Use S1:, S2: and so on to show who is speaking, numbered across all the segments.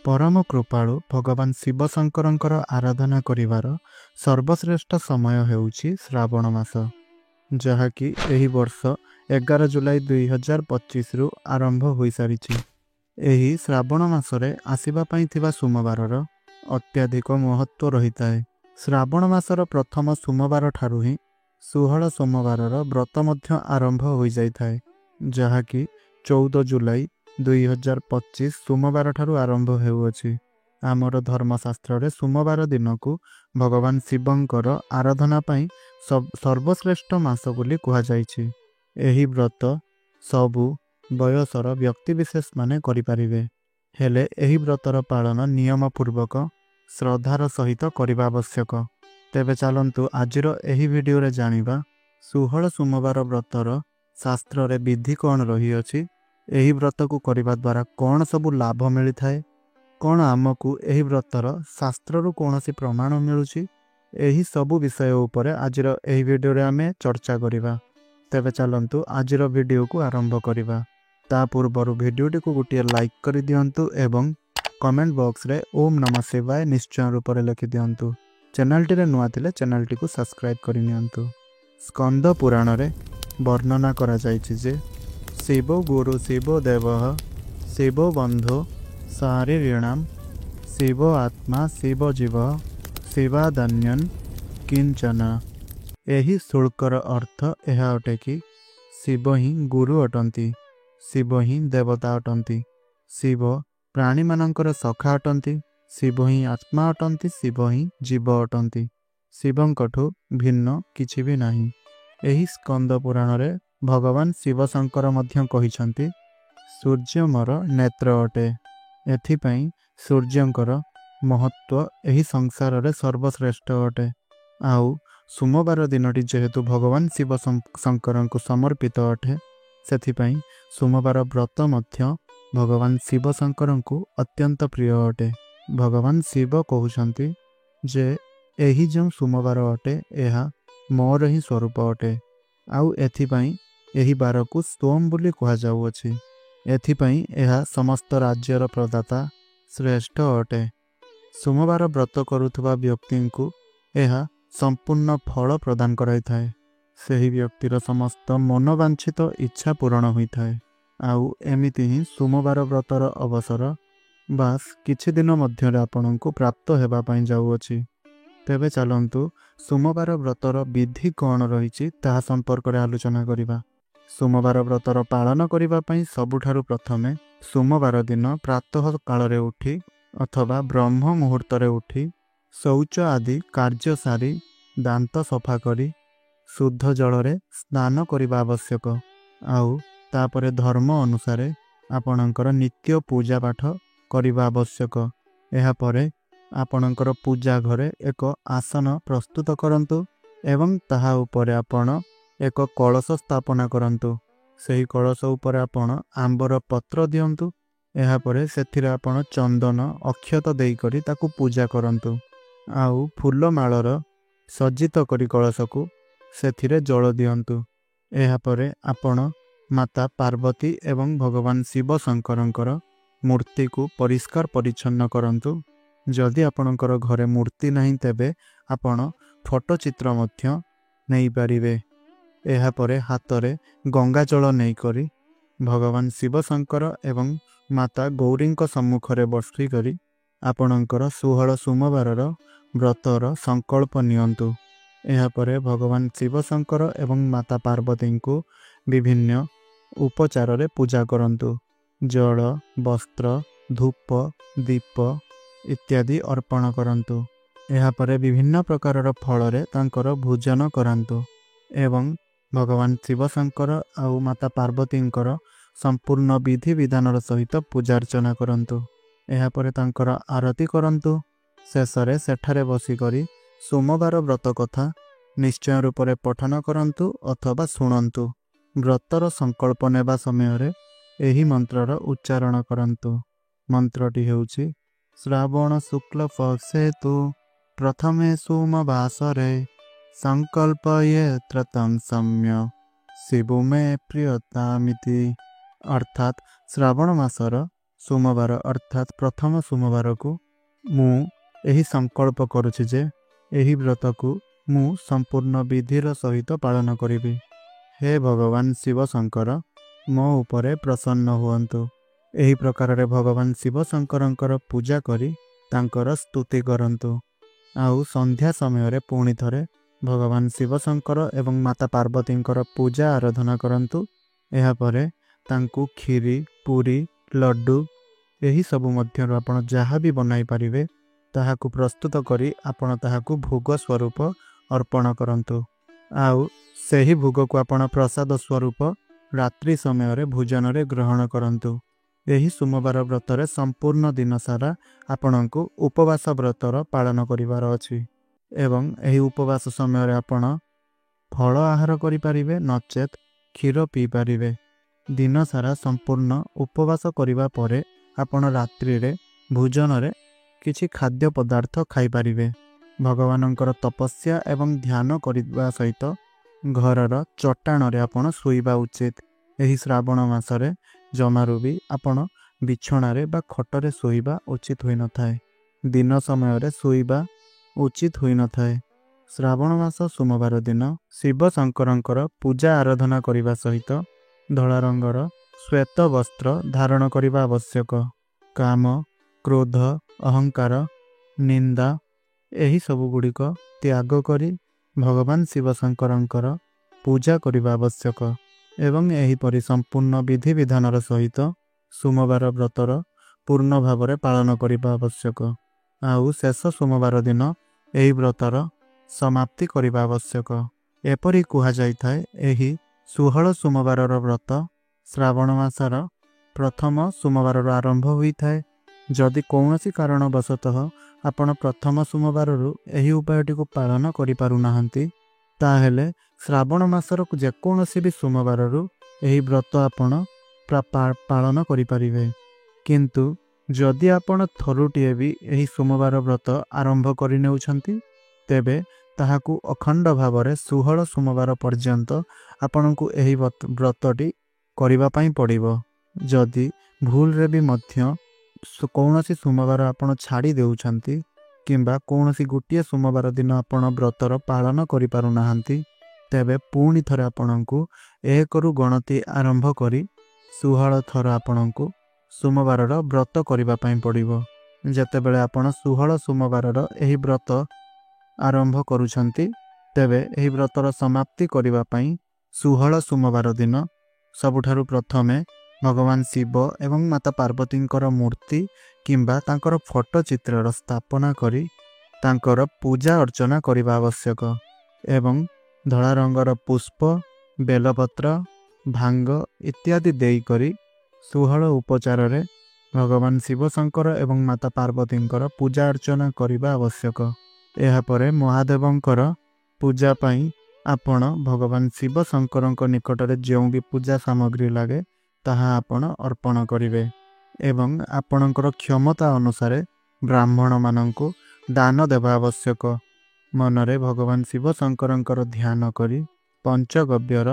S1: परम कृपाळु भगवान शिव शंकरंकर आराधना करिवार सर्वश्रेष्ठ समय हेउछि श्रावण मास, जहाँकि एही वर्ष 11 जुलाई 2025 रु आरंभ होई सारिछि। एही श्रावण मासरे आसिबा पई थिबा सोमवारर अत्याधिक महत्व रहिताए। श्रावण मासर प्रथम सोमवार ठारु ही 16 सोमवारर व्रत मध्य आरंभ होई जाइथाए, जहाँकि 14 जुलाई 2025 सोमवार ठारु आरंभ हेउअछि। आमर धर्मशास्त्र रे सोमवार दिन को भगवान शिवंकर आराधना पई सर्वश्रेष्ठ मास बोली कुहा जाइछि। एही व्रत सबु बयसर व्यक्ति विशेष माने करि परिबे, हेले एही व्रतर पालन नियम पूर्वक श्रद्धार सहित करिबा आवश्यक। तेबे चलंतु आजिर एही वीडियो रे जानिबा 16 सोमवार व्रतर शास्त्र रे विधि कौन रही अछि, एही व्रत को करिबा द्वारा कौन सबु लाभ मिली थाए, कौन आमको एही व्रतर शास्त्र रु कौनसी प्रमाण मिलुछि, एही सबु विषय उपरे आजिर एही वीडियो रे आमे चर्चा करिबा। तेबे चलंतु आजिर वीडियो को आरंभ करिबा। ता पूर्वरु वीडियोटी को गोटे लाइक करि दियंतु एवं कमेंट बॉक्स रे ओम नमः शिवाय निश्चय रूप लिखि दियंतु। चैनल टी रे नुआ थिले चैनल टी को सब्सक्राइब करि नियंतु। स्कंद पुराण रे वर्णना करा जायछि जे शिव गुरु शिव देवः शिव बंधु शारीरिणाम शिव आत्मा शिव जीव शिवादन्यन किंचन। एही शुल्कर अर्थ यह अटे कि शिव ही गुरु अटंती, शिव ही देवता अटंती, शिव प्राणी मानकर सखा अटंती, शिव ही आत्मा अटंती, शिव ही जीव अटंती, शिवंकठु भिन्न किछि भी नाही। एही स्कंद पुराण रे भगवान शिव शंकर मध्य कहिछंती सूर्य मोर नेत्र अटे। एथिपई सूर्यंकर महत्व एही संसार रे सर्वश्रेष्ठ अटे। आउ सोमवार दिनटी जेहेतु भगवान शिव शंकर को समर्पित अटे, सेथिपई सोमवार व्रत मध्य भगवान शिव शंकर को अत्यंत प्रिय अटे। भगवान शिव कहउछंती जे एही जो सोमवार अटे एहा मोर ही स्वरूप अटे। आउ एथिपई एही बार को सोम बोली कुहा जाउअछि। एथिपई एहा समस्त राज्यर प्रदाता श्रेष्ठ अटे। सोमवार व्रत करुथबा व्यक्ति को एहा संपूर्ण फल प्रदान कराई थाए। सेही व्यक्तिर समस्त मनोवांछित इच्छा पूर्ण होई थाए। आउ एमिति ही सोमवार व्रतर अवसर बास किछि दिन मध्य आपनको प्राप्त हेबा पई जाउअछि। तेबे चलंतु सोमवार व्रतर विधि कौन रहिछि ताहा संपर्क रे आलोचना करिबा। सोमवार व्रतर पालन करिबा पई सबुठारु प्रथमे सोमवार दिन प्रातः काल रे उठी अथवा ब्रह्म मुहूर्त रे उठी शौच आदि कार्य सारी दांत सफा करी शुद्ध जल रे स्नान करिबा आवश्यक। आउ तापरे धर्म अनुसारे आपणकर नित्य पूजा पाठ करिबा आवश्यक। एहा परे आपणकर पूजा घरे एक आसन प्रस्तुत करंतु एवं ताहा उपरे आपण एक कलश स्थापना करंतु। सेही कलश उपरे आपण आंबर पत्र दियंतु। एहा परे सेथिरे आपण चंदन अक्षत देई करी ताकू पूजा करंतु। आउ फूल मालर सज्जित करी कलश को सेथिरे जल दियंतु। एहा परे आपण माता पार्वती एवं भगवान शिव शंकरंकर मूर्ति को परिष्कार परिच्छन्न करंतु। जदि आपणकर घरे मूर्ति नहीं तेबे आपण फोटो चित्र मध्य नहीं पारिबे। एहा परे हातरे गंगा जल नहीं करी भगवान शिव शंकर एवं माता गौरींक सम्मुखरे बसी करी आपणकर 16 सोमवारर व्रतर संकल्प नियंतु। एहा परे भगवान शिव शंकर एवं माता पार्वती को विभिन्न उपचार रे पूजा करंतु। जल वस्त्र धूप दीप इत्यादि अर्पण करंतु। एहा परे विभिन्न प्रकारर फल रे तांकर भोजन करंतु एवं भगवान शिव शंकर आउ माता पार्वतींकर संपूर्ण विधि विधानर सहित पूजा अर्चना करंतु। एहा परे तांकर आरती करंतु। शेषरे सेठारे बसी करी सोमवार व्रत कथा निश्चय रूप रे पठन करंतु अथवा शुणंतु। व्रतर संकल्प नेबा समय रे एही मंत्रर उच्चारण करंतु। मंत्रटी हेउछि श्रावण शुक्ल पक्षे तु प्रथमे सोमवासरे संकल्पयेत्र तं सम्य शिव मे प्रियतामिति। अर्थात श्रावण मासर सोमवार अर्थात प्रथम सोमवार को मु एही संकल्प करुछि जे एही व्रत को मु संपूर्ण विधिर सहित पालन करिबि। हे भगवान शिव शंकर मो उपरे प्रसन्न हुअन्तु। एही प्रकार रे भगवान शिव शंकरंकर पूजा करी तांकर स्तुति करन्तु। आउ संध्या समय रे पुणी थरे भगवान शिव शंकर एवं माता पार्वतींकर पूजा आराधना करन्तु। एहा परे तांकु खीरी पूरी लड्डू एही सबु मध्यरु आपण जहा भी बनाई पारिबे ताहाकु प्रस्तुत करी आपण ताहाकु भोग स्वरूप अर्पण करन्तु। आउ सेही भोग को आपण प्रसाद स्वरूप रात्रि समय रे भोजन रे ग्रहण करन्तु। एही सोमवार व्रतरे संपूर्ण दिन सारा आपणको उपवास व्रतर पालन करिवार अछि एवं एही उपवास समय रे आपण फल आहार करि पारिबे नचेत क्षीर पी पारिबे। दिन सारा संपूर्ण उपवास करिवा परे आपण रात्रि रे भोजन रे किछि खाद्य पदार्थ खाई पारिबे। भगवानंकर तपस्या एवं ध्यान करिबा सहित घरर चट्टाण रे आपण सोइबा उचित। एही श्रावण मासरे जमारू भी आपण बिछणारे बा खटरे सोइबा उचित होई न थाए। दिन समय रे सोइबा उचित होई न थाए। श्रावण मास सोमवार दिन शिव शंकरंकर पूजा आराधना करिबा सहित धला रंगर श्वेत वस्त्र धारण करिबा आवश्यक। काम क्रोध अहंकार निंदा एही सबु गुड़िक त्याग करी भगवान शिव शंकरंकर पूजा करिबा आवश्यक एवं एही परि संपूर्ण विधि विधानर सहित सोमवार व्रतर पूर्ण भावरे पालन करिबा आवश्यक। आउ शेष सोमवार दिन एही व्रतर समाप्ति करिबा आवश्यक। एपरि कुहा जाइथाय एही 16 सोमवारर व्रत श्रावण मासर प्रथम सोमवारर आरंभ होइथाय। जदि कौनसी कारणवशतः आपण प्रथम सोमवाररु एही उपायटी को पालन करि पारु नाहंती ताहेले श्रावण मासर जेकोनसी भी सोमवाररु एही व्रत आपण पालन करि पारिबे। किंतु जदि आपण थरुटिए भी एही सोमवार व्रत आरंभ करि नेउछंती तेबे ताहाकु अखंड भावरे 16 सोमवार पर्यंत आपनकु एही व्रतटी करिबा पई पड़िबो। जदि भूल रे भी मध्य कौनसी सोमवार आपण छाड़ी देउछंती किंबा कौनसी गोटिए सोमवार दिन आपण व्रतर पालन करि पारु नाहंती तेबे पुणी थरे आपणको एक रु गणति आरंभ करी 16 थर आपणको सोमवारर व्रत करिबा पई पड़िबो। जेतेबेले आपण 16 सोमवारर एही व्रत आरंभ करूछंती तेबे एही व्रतर समाप्ति करिबा पई 16 सोमवार दिन सबुठारु प्रथमे भगवान शिव एवं माता पार्वतींकर मूर्ति किंबा तांकर फोटो चित्रर स्थापना करी तांकर पूजा अर्चना करिबा आवश्यक एवं धला रंगर पुष्प बेलपत्र भांग इत्यादि देई करी 16 उपचार रे भगवान शिव शंकर एवं माता पार्वतींकर पूजा अर्चना करिबा आवश्यक। एहा परे महादेवंकर पूजा पई आपण भगवान शिव शंकरंक निकटरे जेउ भी पूजा सामग्री लागे ताहा आपण अर्पण करिवे एवं आपणकर क्षमता अनुसारे ब्राह्मण मानंकु दान देवा आवश्यक। मनरे भगवान शिव शंकरंकर ध्यान करी पंचगव्यर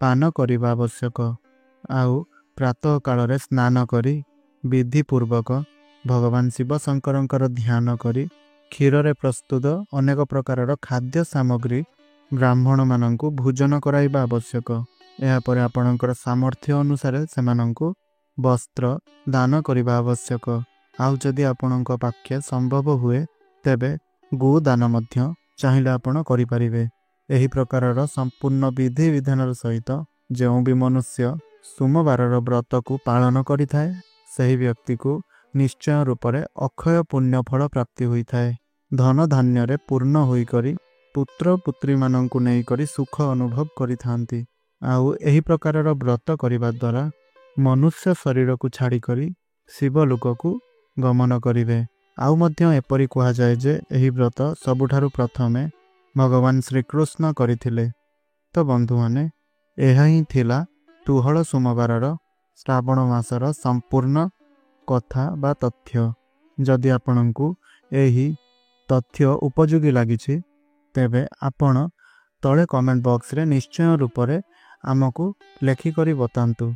S1: पान करिबा आवश्यक। आउ प्रातः काल स्नान करी विधि पूर्वक भगवान शिव शंकरंकर ध्यान करी क्षीर रे प्रस्तुत अनेक प्रकार खाद्य सामग्री ब्राह्मण मानंकु भोजन कराइबा आवश्यक। एहा परे आपणकर सामर्थ्य अनुसारे सेमानंकु वस्त्र दान करिबा आवश्यक। आउ जदि आपणक पाखे संभव हुए तेबे गो दान मध्य चाहिए आपण करि परिबे। एही प्रकारर संपूर्ण विधि विधानर सहित जेउ भी मनुष्य सोमवारर व्रत को पालन करिथाय सही व्यक्ति को निश्चय रूपरे अक्षय पुण्य फल प्राप्ति होइथाय। धन धान्य रे पूर्ण होई करी पुत्र पुत्री मानंकु नेई करी सुख अनुभव करिथांती। आउ एही प्रकारर व्रत करिबा द्वारा मनुष्य शरीर को छाड़ी करी शिवलोक को गमन करिवे। आउ मध्य एपरि कुहा जाय जे एही व्रत सबुठारु प्रथमे भगवान श्रीकृष्ण करिथिले। तो बंधु माने एहा ही थिला 16 सोमवारर श्रावण मासर संपूर्ण कथा बा तथ्य। जदि आपणकु एही तथ्य उपयोगी लागिछि तेबे आपण तळे कमेंट बॉक्स रे निश्चय रूप रे आमको लेखि करी बतांतु।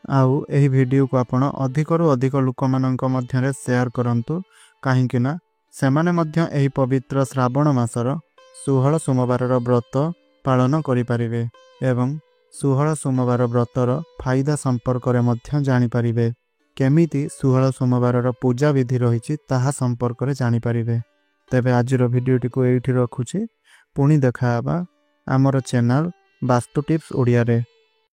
S1: आउ एही वीडियो को आपण अधिकरू अधिक लोकमाननक मध्यरे शेयर करंतु काहेकि ना सेमाने मध्य एही पवित्र श्रावण मासर 16 सोमवारर व्रत पालन करि परिबे एवं 16 सोमवार व्रतर फायदा संपर्क रे मध्य जानि परिबे केमिति 16 सोमवारर पूजा विधि रहिछि ताहा संपर्क रे जानि परिबे। तेबे आजिर वीडियोटी को एठी रखुछि पुणी देखा आमर चैनल वास्तु टिप्स ओडिया रे।